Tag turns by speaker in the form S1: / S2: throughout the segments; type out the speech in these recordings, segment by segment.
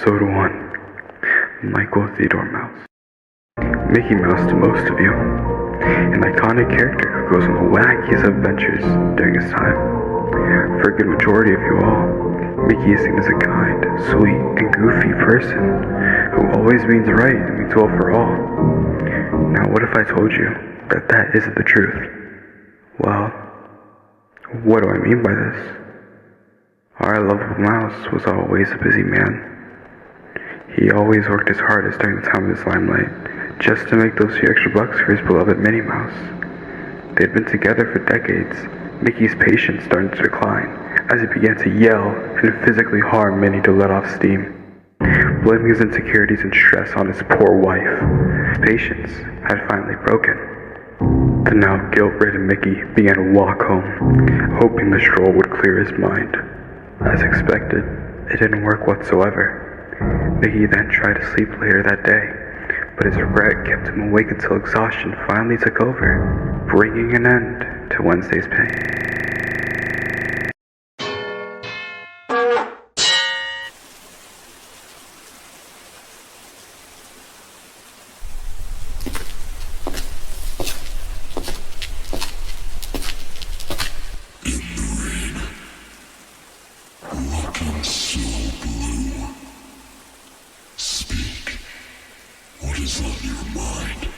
S1: Episode 1, Michael Theodore Mouse. Mickey Mouse to most of you, an iconic character who goes on the wackiest adventures during his time. For a good majority of you all, Mickey is seen as a kind, sweet, and goofy person who always means right and means well for all. Now what if I told you that that isn't the truth? Well, what do I mean by this? Our lovable mouse was always a busy man. He always worked his hardest during the time of his limelight, just to make those few extra bucks for his beloved Minnie Mouse. They had been together for decades. Mickey's patience started to decline, as he began to yell and physically harm Minnie to let off steam, blaming his insecurities and stress on his poor wife. His patience had finally broken. The now guilt-ridden Mickey began to walk home, hoping the stroll would clear his mind. As expected, it didn't work whatsoever. Mickey then tried to sleep later that day, but his regret kept him awake until exhaustion finally took over, bringing an end to Wednesday's pain.
S2: What is on your mind?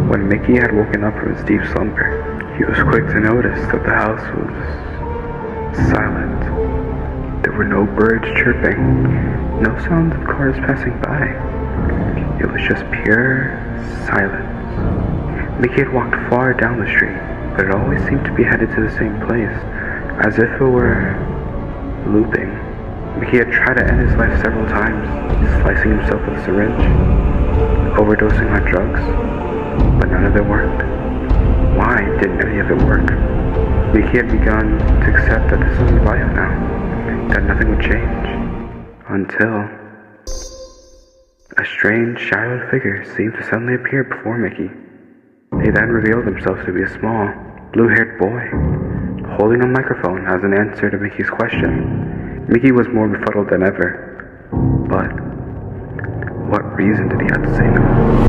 S1: When Mickey had woken up from his deep slumber, he was quick to notice that the house was silent. There were no birds chirping, no sounds of cars passing by. It was just pure silence. Mickey had walked far down the street, but it always seemed to be headed to the same place, as if it were looping. Mickey had tried to end his life several times, slicing himself with a syringe, overdosing on drugs, but none of it worked. Why didn't any of it work? Mickey had begun to accept that this was his life now, that nothing would change, until a strange shadow figure seemed to suddenly appear before Mickey. He then revealed himself to be a small, blue-haired boy, holding a microphone as an answer to Mickey's question. Mickey was more befuddled than ever, but what reason did he have to say no?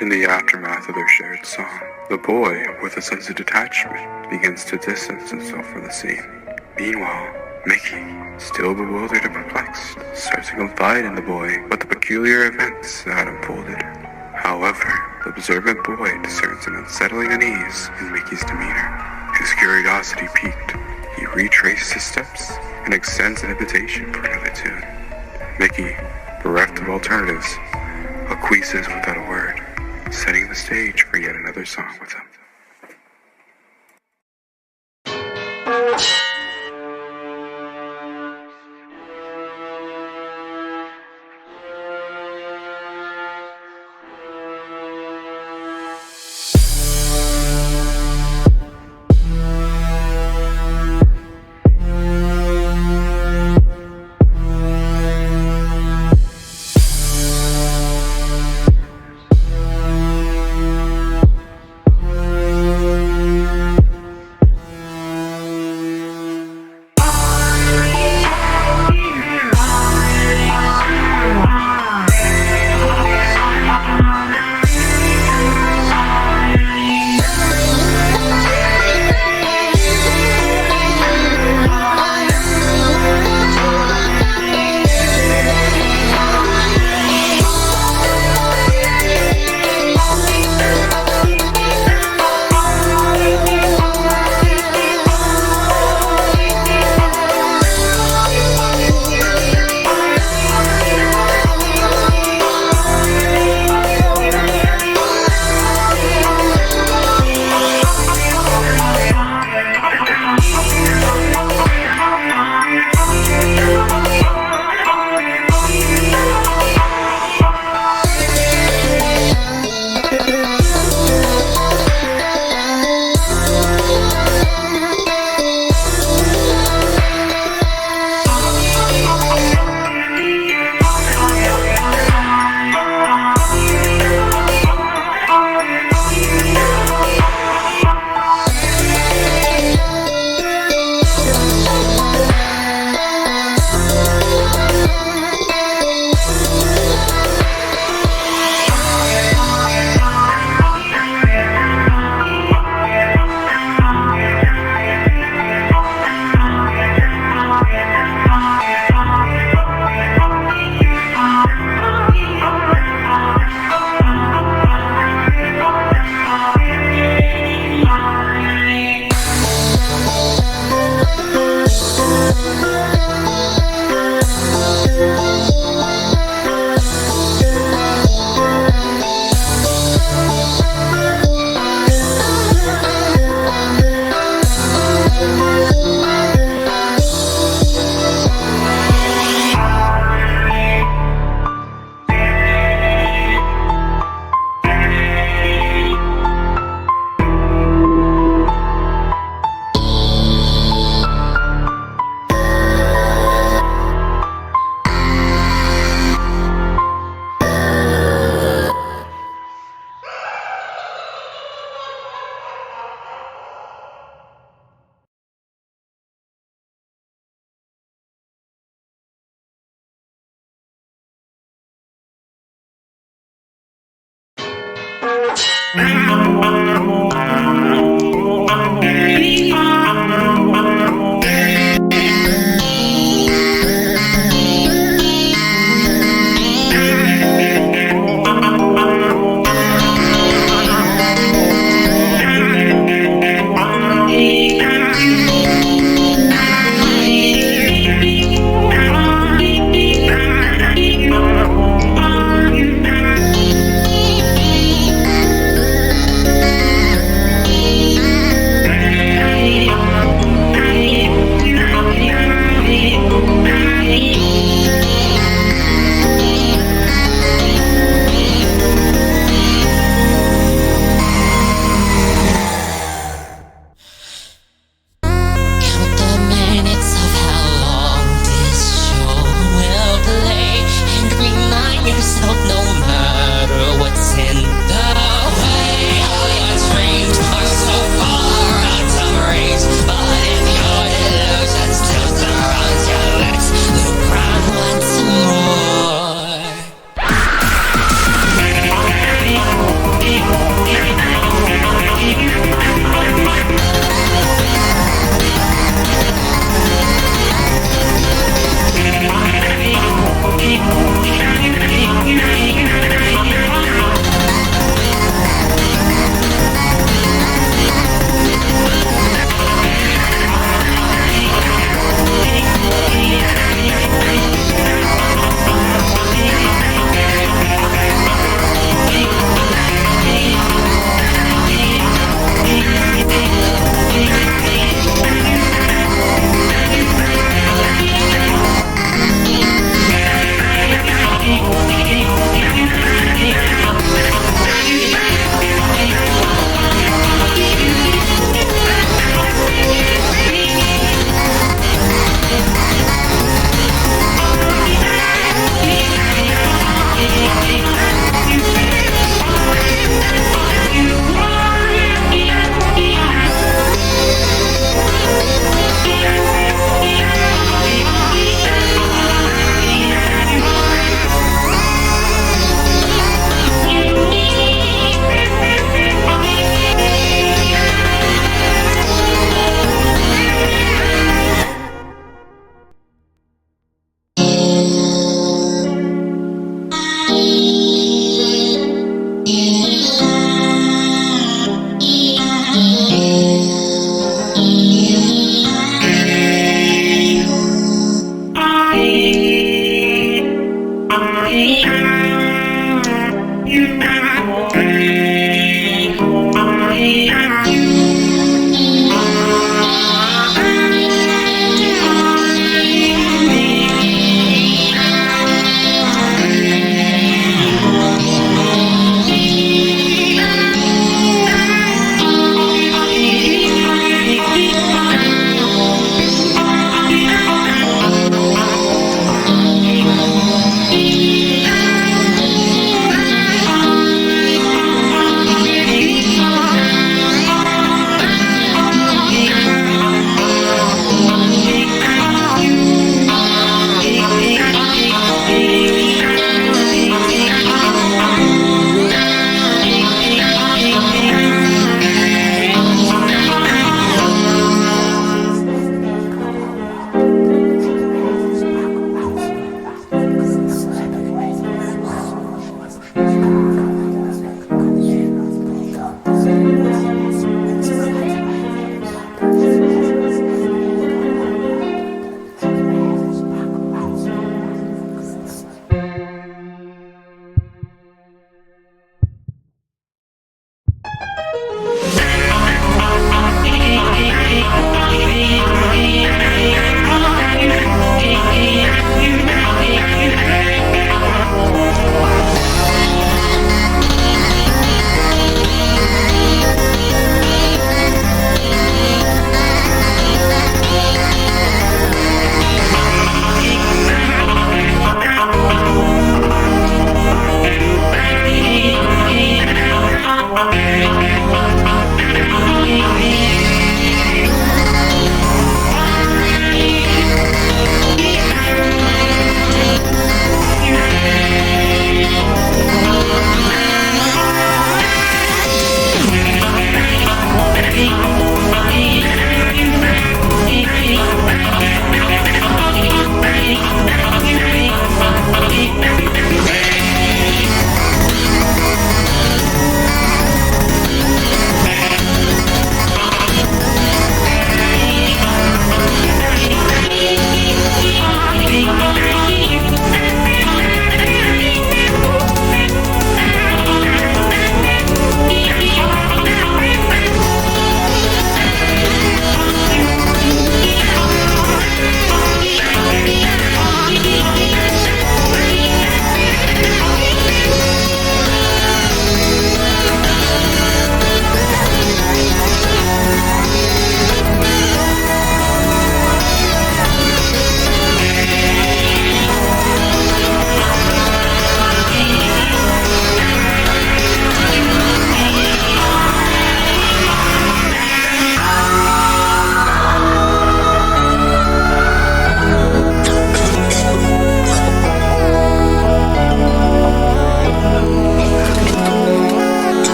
S1: In the aftermath of their shared song, the boy, with a sense of detachment, begins to distance himself from the scene. Meanwhile, Mickey, still bewildered and perplexed, starts to confide in the boy about the peculiar events that had unfolded. However, the observant boy discerns an unsettling unease in Mickey's demeanor. His curiosity piqued, he retraces his steps and extends an invitation for another tune. Mickey, bereft of alternatives, acquiesces without a word, setting the stage for yet another song with him.
S2: Wow.